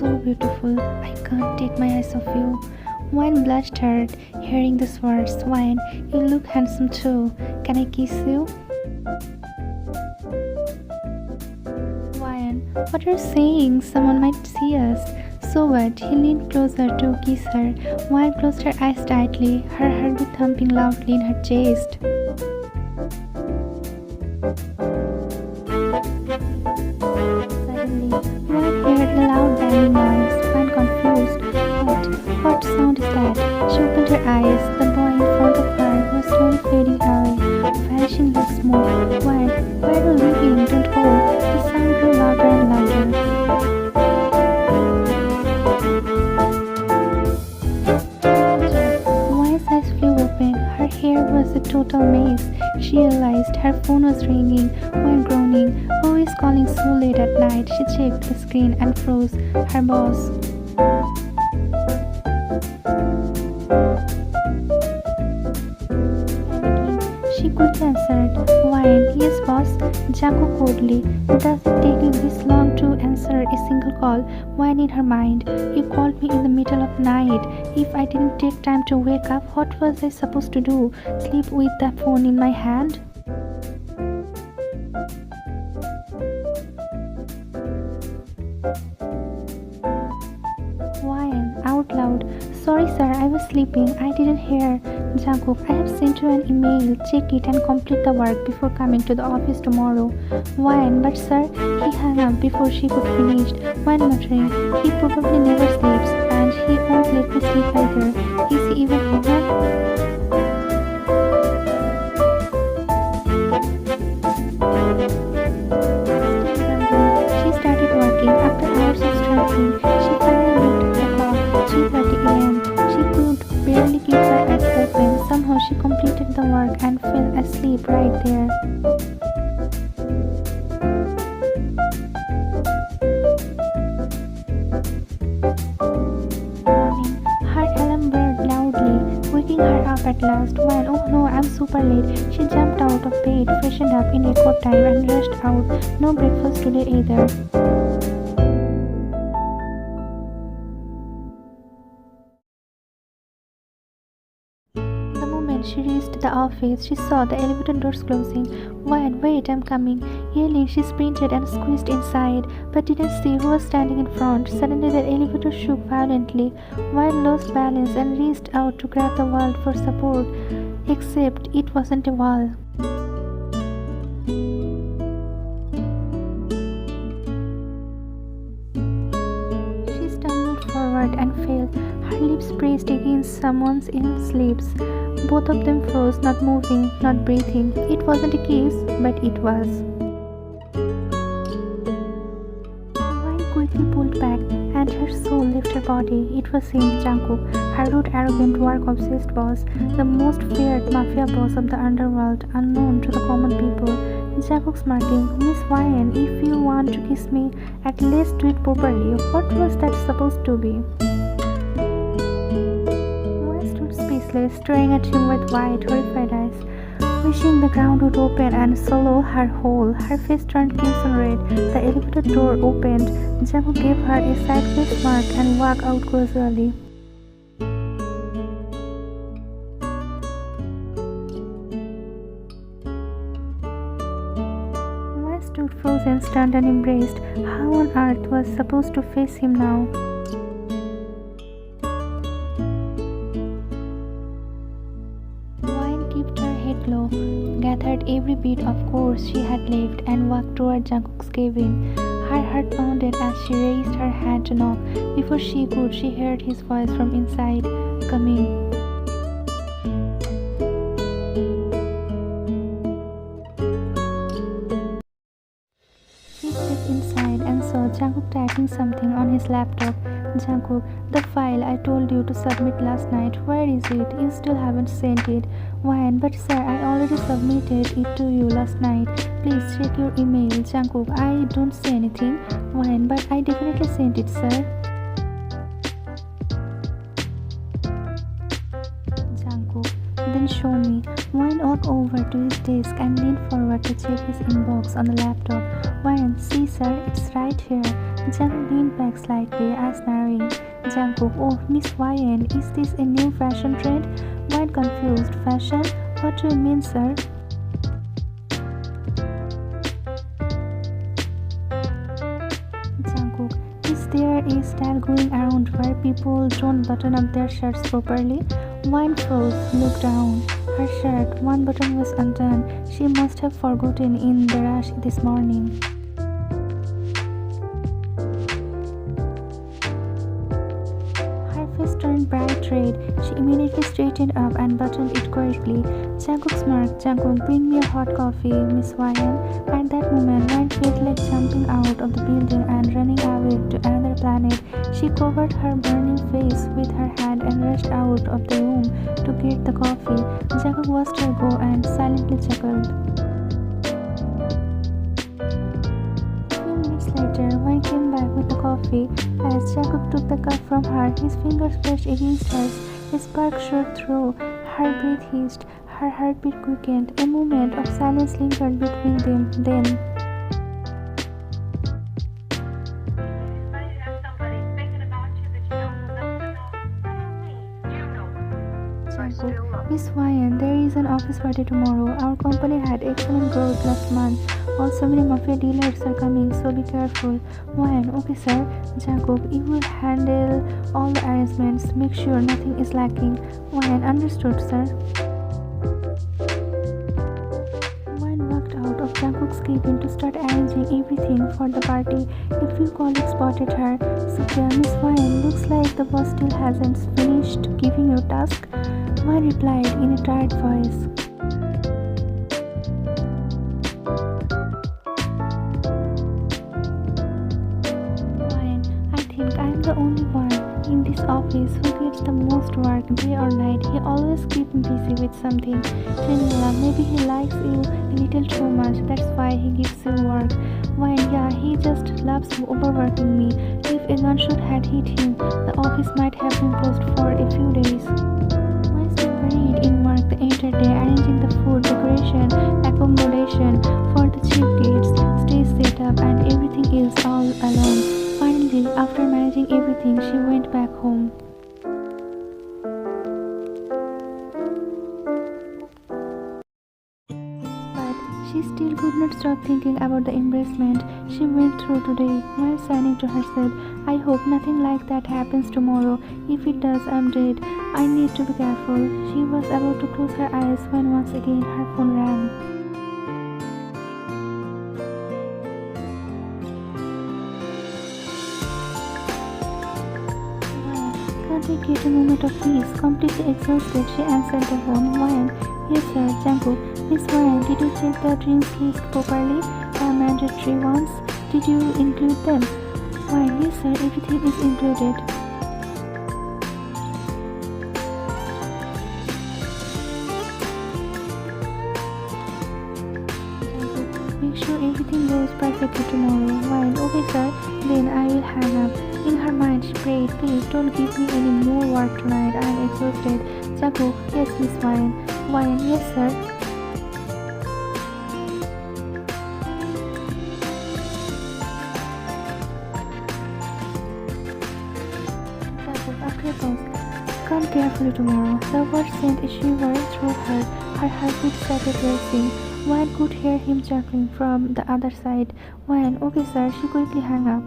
so beautiful. I can't take my eyes off you. Wine blushed hard, hearing these words. Wine, you look handsome too. Can I kiss you? Wine, what are you saying? Someone might see us. So what? He leaned closer to kiss her. Wine closed her eyes tightly, her heartbeat thumping loudly in her chest. Suddenly, Wine heard a loud banging noise. Wine confused. What sound is that? She opened her eyes. The boy in front of her was slowly fading away, vanishing like smoke. Wine, where are you leaving? Don't go. The sound grew louder and louder. Wine's eyes flew open. Her hair was a total maze. She realized her phone was ringing. Wine groaning. Who is calling so late at night? She checked the screen and froze. Her boss. She quickly answered. Wine, yes boss. Jungkook coldly. Does it take you this long to answer a single call? Wine in her mind. You called me in the middle of the night. If I didn't take time to wake up, what was I supposed to do? Sleep with the phone in my hand? Wine, out loud. Sorry sir, I was sleeping. I didn't hear. Jungkook, I have sent you an email. Check it and complete the work before coming to the office tomorrow. Wine, but sir, he hung up before she could finish. Wine muttering, he probably never sleeps and he won't let me sleep either. Is he even human? She started working. After hours of struggling, she finally looked at the clock. 3:30 a.m. She could barely keep her eyes open. Somehow she completed the work and fell asleep right there. Morning, her alarm burned loudly, waking her up at last. When, oh no, I'm super late. She jumped out of bed, freshened up in record time and rushed out. No breakfast today either. She reached the office. She saw the elevator doors closing. Wait, I'm coming. Yelling, she sprinted and squeezed inside, but didn't see who was standing in front. Suddenly, the elevator shook violently. Wine lost balance and reached out to grab the wall for support. Except it wasn't a wall. She stumbled forward and fell. Her lips pressed against someone's else's lips. Both of them froze, not moving, not breathing. It wasn't a kiss, but it was. Wine quickly pulled back, and her soul left her body. It was him, Jungkook, her rude, arrogant, work-obsessed boss, the most feared mafia boss of the underworld, unknown to the common people. Jungkook smirking, Miss Wine, if you want to kiss me, at least do it properly. What was that supposed to be? Staring at him with wide, horrified eyes, wishing the ground would open and swallow her whole. Her face turned crimson red. The elevator door opened. Jungkook gave her a sideways smirk and walked out casually. Why stood frozen, stunned and embraced. How on earth was supposed to face him now? Low, gathered every bit of courage she had left and walked toward Jungkook's cabin. Her heart pounded as she raised her hand to knock. Before she could, she heard his voice from inside, coming. She stepped inside and saw Jungkook typing something on his laptop. Jungkook, the file I told you to submit last night, where is it? You still haven't sent it. Wine, but sir, I already submitted it to you last night. Please check your email. Jungkook, I don't say anything. Wine, but I definitely sent it, sir. Jungkook, then show me. Wine walked over to his desk and leaned forward to check his inbox on the laptop. Wine, see sir, it's right here. Jungkook leaned back slightly, eyes narrowing. Jungkook, oh, Miss YN, is this a new fashion trend? Why confused? Fashion? What do you mean, sir? Jungkook, is there a style going around where people don't button up their shirts properly? Wine froze, looked down. Her shirt, one button was undone. She must have forgotten in the rush this morning. Her face turned bright red. She immediately straightened up and buttoned it quickly. Jungkook smirked. Jungkook, bring me a hot coffee, Miss YN. At that moment, Wine felt like jumping out of the building and running away to another planet. She covered her burning face with her hand and rushed out of the room to get the coffee. Jungkook watched her go and silently chuckled. A few minutes later, Wine came back with the coffee. As Jungkook took the cup from her, his fingers brushed against hers. A spark shot through. Her breath hissed. Her heartbeat quickened. A moment of silence lingered between them. Then Miss YN, there is an office party tomorrow. Our company had excellent growth last month. Also, many mafia dealers are coming, so be careful. YN, okay sir. Jungkook, you will handle all the arrangements. Make sure nothing is lacking. YN, understood, sir. YN walked out of Jungkook's cabin to start arranging everything for the party. A few colleagues spotted her. Sophia, Miss YN, looks like the boss still hasn't finished giving you task. Wine replied in a tired voice. Wine, I think I'm the only one in this office who gets the most work day or night. He always keeps me busy with something. Janela, maybe he likes you a little too much. That's why he gives you work. Wine, yeah, he just loves overworking me. If a gunshot had hit him, the office might have been closed for a few days. In work the entire day, arranging the food, decoration, accommodation for the chief guests, stage setup, and everything else all alone. Finally, after managing everything, she went back home. But she still could not stop thinking about the embarrassment she went through today. While saying to herself, I hope nothing like that happens tomorrow. If it does, I'm dead. I need to be careful. She was about to close her eyes when once again her phone rang. Can't I get a moment of peace? Completely exhausted, she answered the phone. Wine, yes sir, Jungkook. Miss Wine, did you check the drinks list properly? The mandatory ones? Did you include them? Wine, yes sir, everything is included. Make sure everything goes perfectly tomorrow. Wine, okay sir, then I will hang up. In her mind, she prayed, please don't give me any more work tonight. I am exhausted. Jungkook, yes Miss Wine. Wine, yes sir. Jungkook, after a pause, come carefully tomorrow. The word sent a shiver through her. Her heartbeat started racing. Wine could hear him chuckling from the other side. Wine, okay sir, she quickly hung up.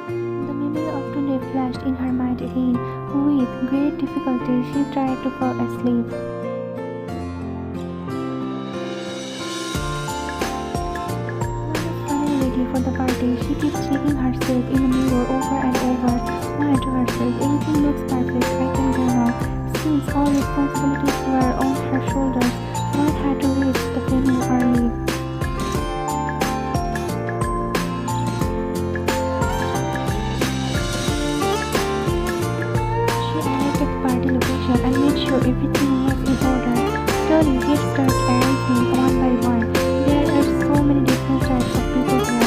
The memory of today flashed in her mind again. With great difficulty, she tried to fall asleep. For the party, she keeps checking herself in the mirror over and over. Why to herself, everything looks perfect, I can go now. Since all responsibilities were on her shoulders, Wine had to reach the venue early. She arrived at the party location and made sure everything was in order. Slowly, guests started arriving one by one. There are so many different types of people here.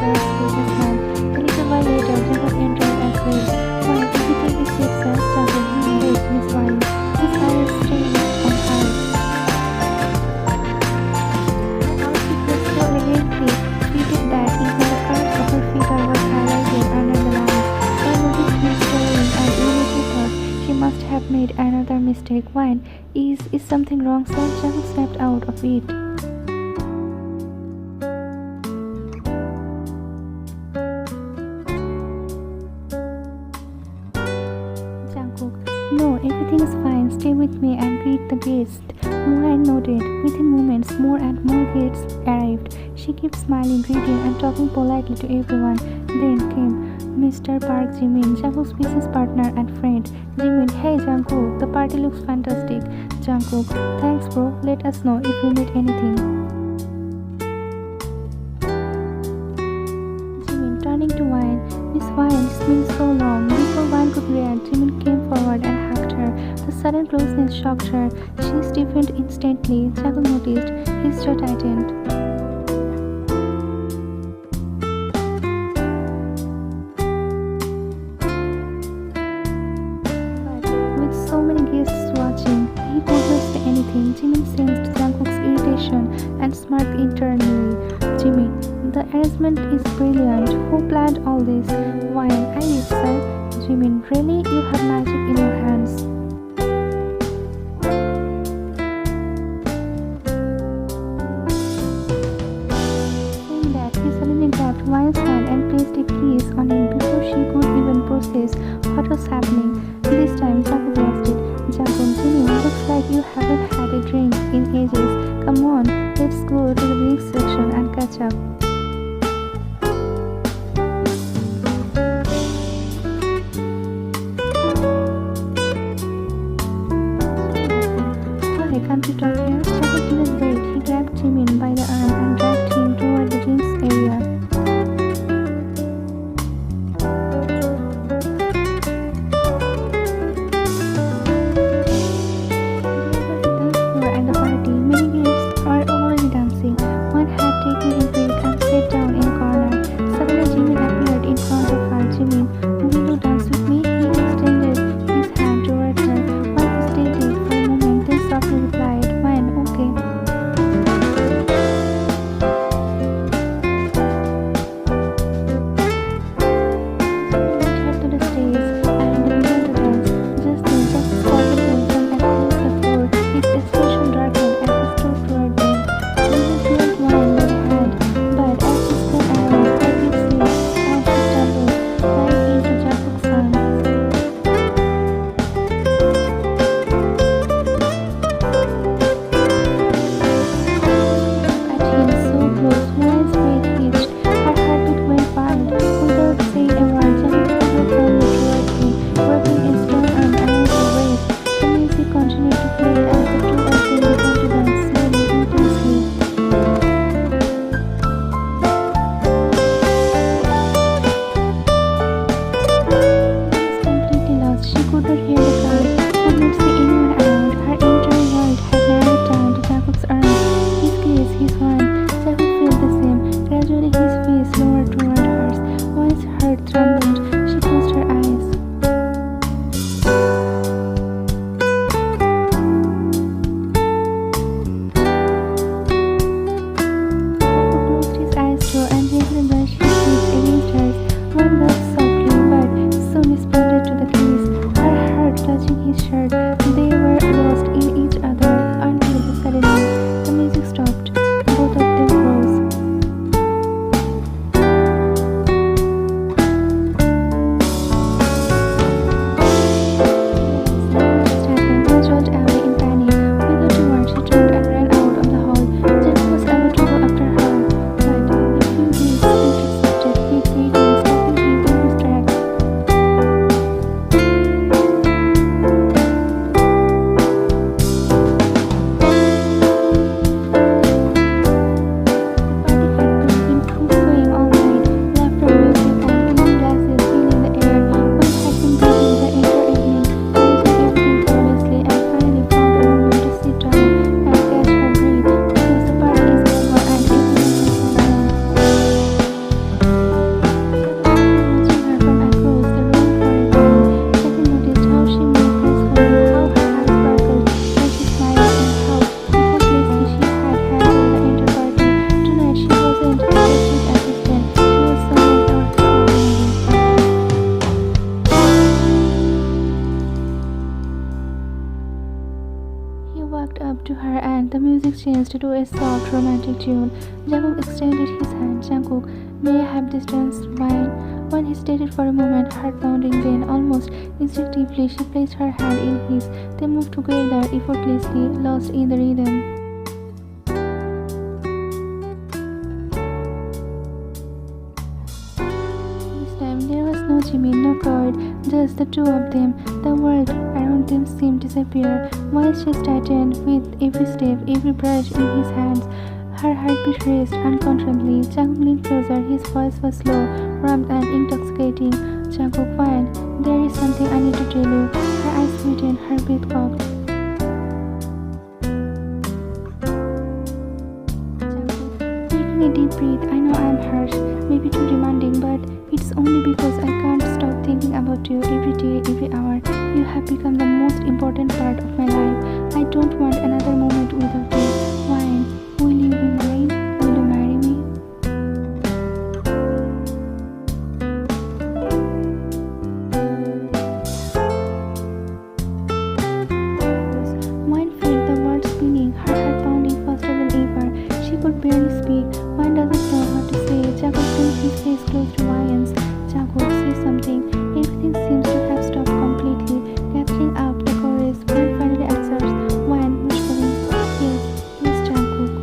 Businessman. A little while later, Jungkook entered as well. Why, everything is safe, sir. Jungkook, wait, Miss Wine. our mistake. Why? Is something wrong, sir? Jungkook snapped out of it. Jungkook, no, everything is fine. Stay with me and greet the guest. Wine nodded. Within moments, more and more guests arrived. She kept smiling, greeting, and talking politely to everyone. Then came Mr. Park Jimin, Jungkook's business partner and friend. Jimin, hey Jungkook, the party looks fantastic. Jungkook, thanks bro, let us know if you need anything. Jimin, turning to Wine, Miss Wine, it's been so long. Before Wine could react, Jimin came forward and hugged her. The sudden closeness shocked her. She stiffened instantly. Jungkook noticed. His jaw tightened. So many guests watching, he could not say anything. Jimin sensed Jungkook's irritation and smirked internally. Jimin, the arrangement is brilliant. Who planned all this? Wine, I did, sir. Jimin, really? You have magic in your hands. Saying that, he suddenly grabbed Wine's hand and placed a kiss on him before she could even process what was happening. This time, Jungkook lost it. Jungkook, Jimin, looks like you haven't had a drink in ages. Come on, let's go to the next section and catch up. Hi, can't you talk here? Jungkook didn't wait. He grabbed Jimin by the arm and dragged him toward the drinks area. walked up to her and the music changed to a soft romantic tune. Jungkook extended his hand. Jungkook, may I have this dance wine? When he hesitated for a moment, heart pounding, then almost instinctively she placed her hand in his. They moved together effortlessly, lost in the rhythm. There was no Jimmy, no Cloyd, just the two of them. The world around them seemed to disappear. While she tightened with every step, every brush in his hands, her heartbeat raced uncontrollably. Jungkook leaned closer. His voice was slow, warm and intoxicating. Jungkook, fine. There is something I need to tell you. Her eyes glittered, her breath caught. Jungkook, taking a deep breath. I know I am harsh, maybe too demanding, but it's only because I can't stop thinking about you every day, every hour. You have become the most important part of my life. I don't want another moment without you. Wine, will you be mine? Will you marry me? Wine felt the world spinning, her heart pounding faster than ever. She could barely speak. Wine doesn't know what to say. Jungkook pulled his face close to Wine's. Jungkook, say something. Everything seems to have stopped completely. Gathering up the chorus, Wine finally answers. Wine, whispering, yes, Jungkook.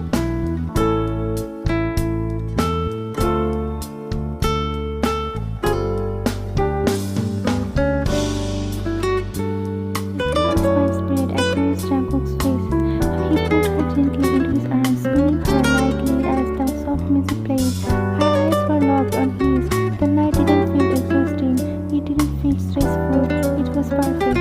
His smile spread across Jungkook's face. He pulled her gently into his arms, spinning her lightly as the soft music played. Her eyes were locked on his. The night didn't feel exhausting. It didn't feel stressful. It was perfect.